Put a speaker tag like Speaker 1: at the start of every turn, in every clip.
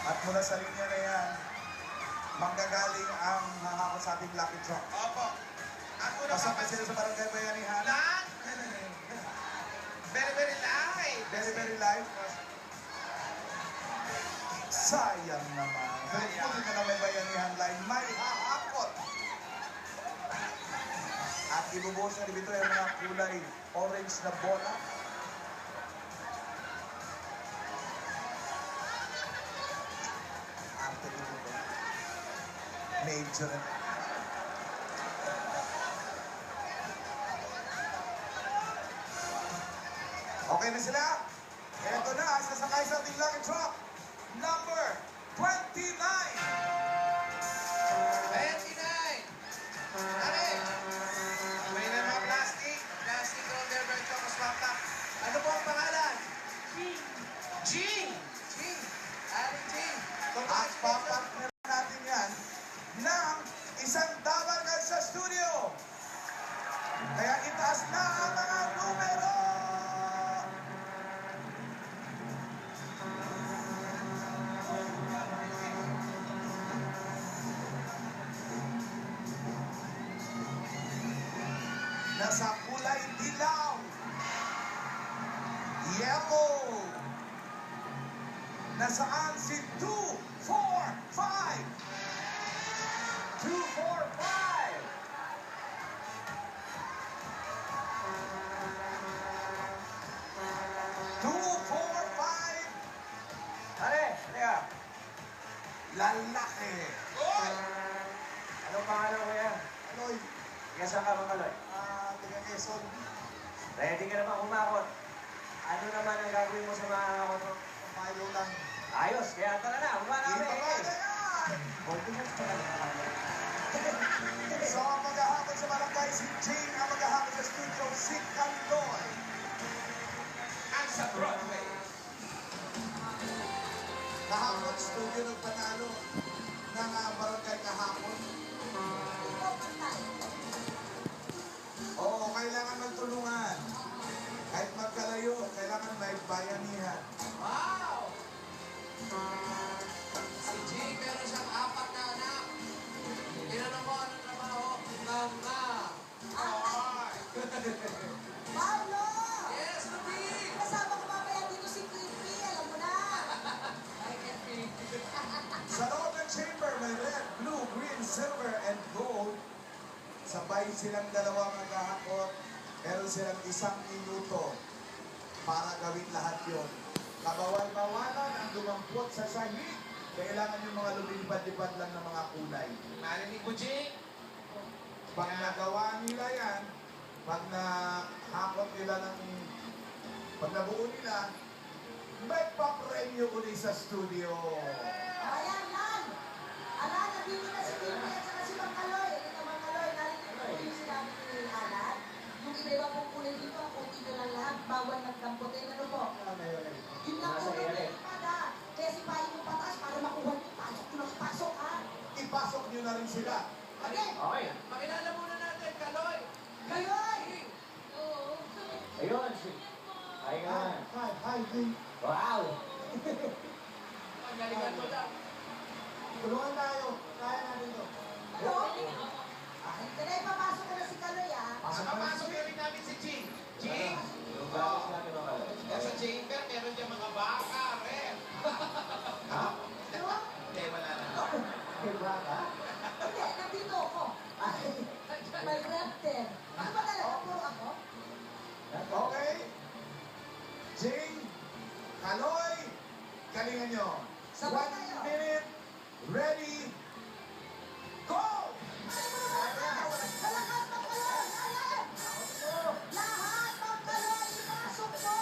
Speaker 1: At mula sa linya na yan, manggagaling ang hahakot sa ating lucky drop.
Speaker 2: Opo. Ako na
Speaker 1: Pasok sila sa barangay Bayanihan.
Speaker 2: Lang! Very, very live!
Speaker 1: Very, very live. Sayang naman. Thankfully na may Bayanihan line, may hahakot. At ibubuhos na dito yung mga kulay orange na bola. Arte dito. Major. Okay na sila? Ito na, sasakay sa ating lucky drop. Number 29.
Speaker 2: 29! Ano? May na mga plastic. Plastic roller bird choco swap pack. Ano po ang pangalan? Jing! Jing! Aling Jing!
Speaker 1: At papartner natin yan ng isang dabarkad sa studio. Kaya itaas na ang mga numero. Nasa kulay dilaw, yellow. Nasaan si 245? 245.
Speaker 3: Are, halika.
Speaker 1: Lalaki.
Speaker 2: Oy!
Speaker 3: Anong pangalan ko yan?
Speaker 1: Aloy,
Speaker 3: Ika saan ka Kaloy?
Speaker 1: taga Quezon.
Speaker 3: Ready ka na ba kumakot? Ano naman ang gagawin mo sa mga kakot mo?
Speaker 1: Payo lang.
Speaker 3: Ayos, kaya tara na, kumana kami.
Speaker 1: Iba ba na yan?
Speaker 3: Confidence ka na naman.
Speaker 1: So, ang maghahapon sa barangay, si Jane. Ang maghahapon sa studio, si Kandoy.
Speaker 2: Ang sa Broadway.
Speaker 1: Kahapon, studio nagpanalo ng barangay kahapon. Oo, kailangan magtulungan. Kahit magkalayo, kailangan may bayanihan.
Speaker 2: Wow! Si Jing, meron siyang 4 na anak. Tinanong mo anong trabaho? Mama. Oy!
Speaker 4: Paolo!
Speaker 2: Yes, Ruby!
Speaker 4: Kasama ko mamaya dito si Kitty, alam mo na.
Speaker 2: I can be.
Speaker 1: Sa loob ng chamber, may red, blue, green, silver, and gold. Sabay silang dalawa maghahakot. Meron silang 1 minuto para gawin lahat yon. Kabawal-bawalan ang lumampot sa sahig. Kailangan yung mga lumilipad-lipad lang ng mga kulay.
Speaker 2: Narinig mo, Jing?
Speaker 1: Pag nagawa nila yan, pag nahakot nila ng... Pag nabuo nila, may papremyo ulit sa studio.
Speaker 4: Ayan lang. Alan, nandito na si Kitty at saka si Mangkaloy. Ito Mangkaloy, narinig ko yung sinabi ni Alan. Yung iba pong kulay dito, ang kunti na lang lahat, bawal nagkamputin. Ano po? Yun lang po yung nilipad. Kaya si Payo yung patas para makuha yung pasok. Kung nakipasok ha.
Speaker 1: Ipasok nyo na rin sila.
Speaker 4: Okay.
Speaker 3: Okay.
Speaker 2: Pakilala muna natin, Kaloy.
Speaker 4: Kaloy!
Speaker 2: Jing.
Speaker 3: Ayun, si... Ay nga.
Speaker 1: Hi, Jing.
Speaker 3: Wow!
Speaker 2: Ang galingan mo lang.
Speaker 1: Tulungan tayo. Kaya natin to.
Speaker 4: Ano? Kaya ipapasok ko na si Kaloy ha.
Speaker 2: Nakapasok na rin namin si Jing. Jing!
Speaker 3: Yung gamit natin mga Kaloy.
Speaker 2: Nasa chamber, meron dyan mga baka, rin.
Speaker 3: Ha?
Speaker 4: Ano?
Speaker 2: Hindi, wala na.
Speaker 3: Diba ka?
Speaker 4: Hindi, nandito ako. May reptil. Ano ba talaga? Puro ako?
Speaker 1: Okay? Jing, Kaloy, galingan nyo.
Speaker 4: Sabay
Speaker 1: 1
Speaker 4: tayo.
Speaker 1: minute, ready, go!
Speaker 4: Lahat ng Kaloy! Ayan! Lahat ng Kaloy! Ipasok mo!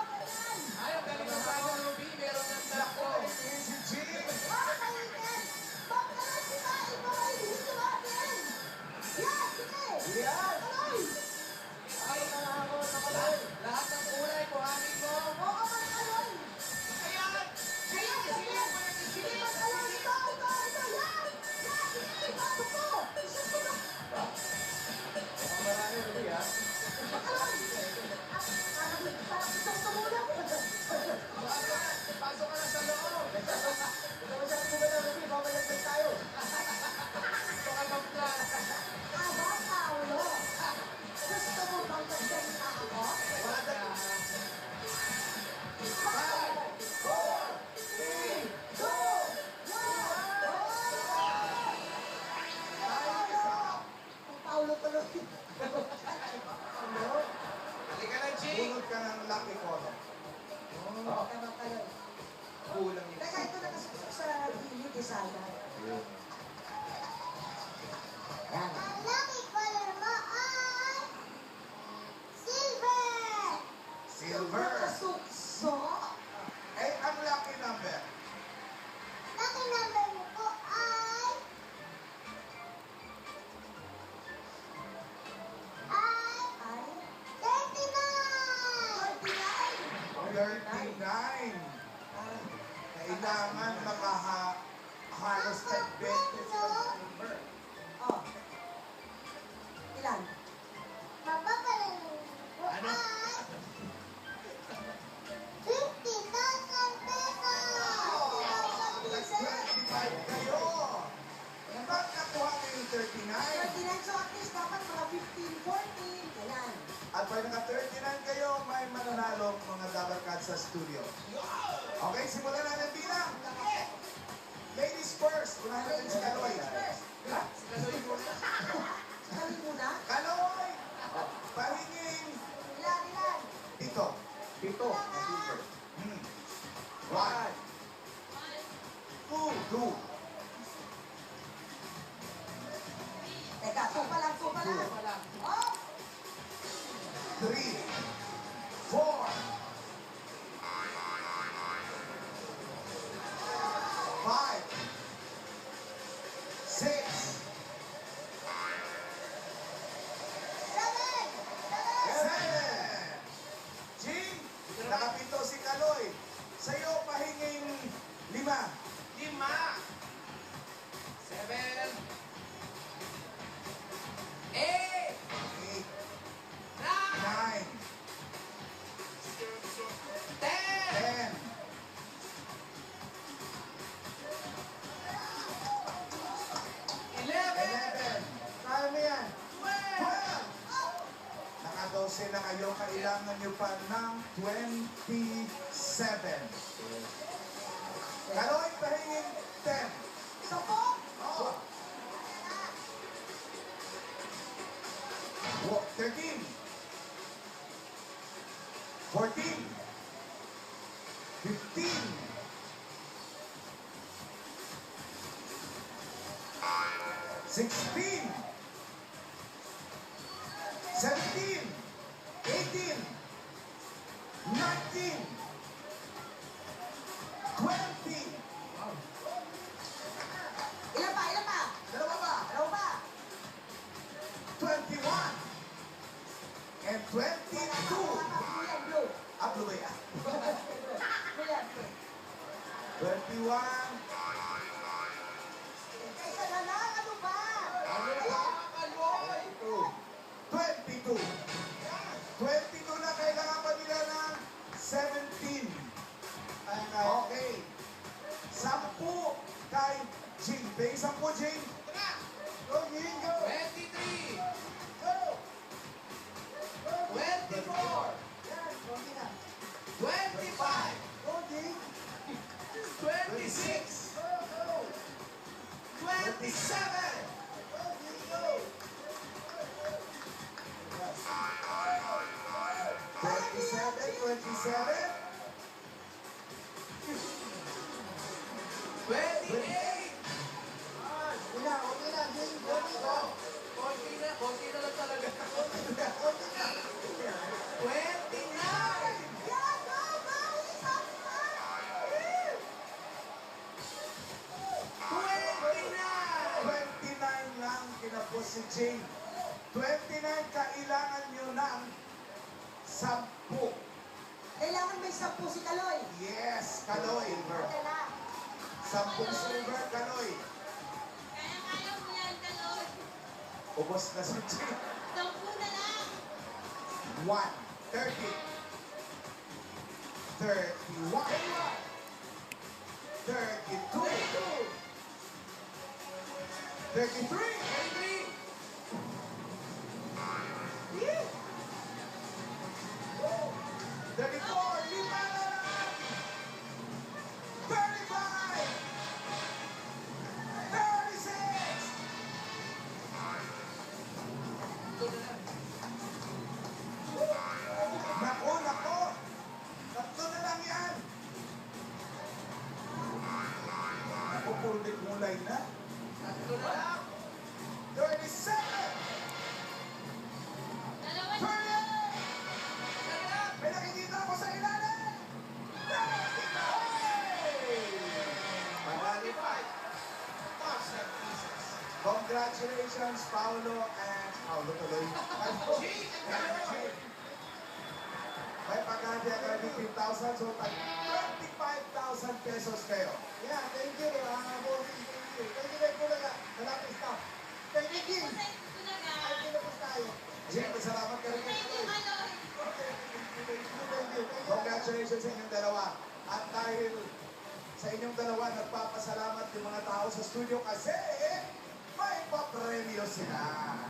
Speaker 4: Ganyan!
Speaker 2: Ay, ang galing ng Papa Ruby, meron ng
Speaker 1: Ako,
Speaker 2: dako.
Speaker 1: galingan si Jing.
Speaker 4: Makakainin! Pagkalas sila! Ito ay dito natin! Yan! Sige!
Speaker 3: Yan!
Speaker 4: Kaloy!
Speaker 2: Ay, lahat ng kulay, kuhanin mo.
Speaker 4: Oo, mga Kaloy!
Speaker 2: Ayan! Jing! Sige!
Speaker 4: Sige, mga Kaloy! Ito! Ito! Ito! Yan! sana.
Speaker 3: Ayun.
Speaker 4: Yan.
Speaker 5: Ang lucky color mo ay silver.
Speaker 1: Silver.
Speaker 4: Kasukso.
Speaker 1: Eh, ang lucky number.
Speaker 5: Lucky number mo po ay
Speaker 4: 39.
Speaker 1: 39. Kailangan makahalos 10 beses ng silver.
Speaker 4: Oh. Ilan?
Speaker 5: Mapapalala mo po
Speaker 2: Ano?
Speaker 5: ay 50,000 pesos.
Speaker 1: That's 25 kayo. Bakit nakuha mo yung 39?
Speaker 4: 39, so at least dapat mga 15, 14. Ganyan.
Speaker 1: At pag naka-39 kayo, may mananalo mga Dabber Cats sa studio. Okay, simulan natin bilang. Ladies first. Unahin natin si Kaloy.
Speaker 4: Kami muna.
Speaker 1: Kaloy! Pahingin.
Speaker 4: Ilan?
Speaker 1: Dito.
Speaker 3: Pito. Silver.
Speaker 1: One. Two.
Speaker 4: Teka, tupa lang. Oh!
Speaker 1: 3, 4, 5, 6, 7. Jing, nakapito si Kaloy. Sa'yo, pahinging 5.
Speaker 2: 5. 7. 8.
Speaker 1: 8,
Speaker 2: 9.
Speaker 1: 9,
Speaker 2: 10.
Speaker 1: 10. 11. Kaya mo yan. 12. Naka-12 na kayo. Kailangan nyo pa ng 27. Kaloy, pahingin 10.
Speaker 4: Sapo!
Speaker 1: Oh. 13. 14. 15. 16. 17. 18. 19. 20.
Speaker 4: Ilan pa?
Speaker 1: Dalawa ba? 21. And 22.
Speaker 4: Blue.
Speaker 1: Ablo ba yan?
Speaker 4: Blue.
Speaker 1: 21.
Speaker 4: Isa na lang, ano ba?
Speaker 1: 22. 22 na kailangan pa nila ng 17. Okay. 10 kay Jing. Pay 10, Jing. Go, Jing, go.
Speaker 2: 23.
Speaker 1: Go.
Speaker 2: 24. 25.
Speaker 1: Go, Jing.
Speaker 2: 26. 27.
Speaker 1: 27.
Speaker 2: 28.
Speaker 1: Okay na, Jing.
Speaker 2: Konti na lang talaga. 29.
Speaker 4: Yan, go, go! Isa pa!
Speaker 2: 29.
Speaker 1: 29 lang kinapos si Jing. 29 kailangan nyo ng 10.
Speaker 4: Kailangan may 10 si Kaloy.
Speaker 1: Yes, Kaloy.
Speaker 4: Okay na.
Speaker 1: 10 silver, Kaloy.
Speaker 5: Kaya mo yan, Kaloy.
Speaker 1: Ubos na si Jing.
Speaker 5: 10 na lang.
Speaker 1: 1, 30. 31. 32. 33.
Speaker 2: 33.
Speaker 1: 34. 5 na lang. 35. 36. Nako. Tatlo na lang yan. Naku, puro bigla Kulay na.
Speaker 2: Tatlo na lang.
Speaker 1: 37! 38! May nakikita ako sa ilalim! 35!
Speaker 2: 1,000 pieces.
Speaker 1: Congratulations, Paolo and Paolo tuloy.
Speaker 2: Gene and Kaloy.
Speaker 1: May pagkati ang 15,000, so 25,000 pesos kayo.
Speaker 6: Yeah, thank you. Bossing, thank you. Thank you, Bulaga. Maraming staff. Thank you, King. Ay, pinapos tayo.
Speaker 1: Siyempre, salamat ka rin kayo.
Speaker 6: Okay, thank you.
Speaker 1: Congratulations sa inyong dalawa. At dahil sa inyong dalawa, nagpapasalamat yung mga tao sa studio kasi may papremyo sila.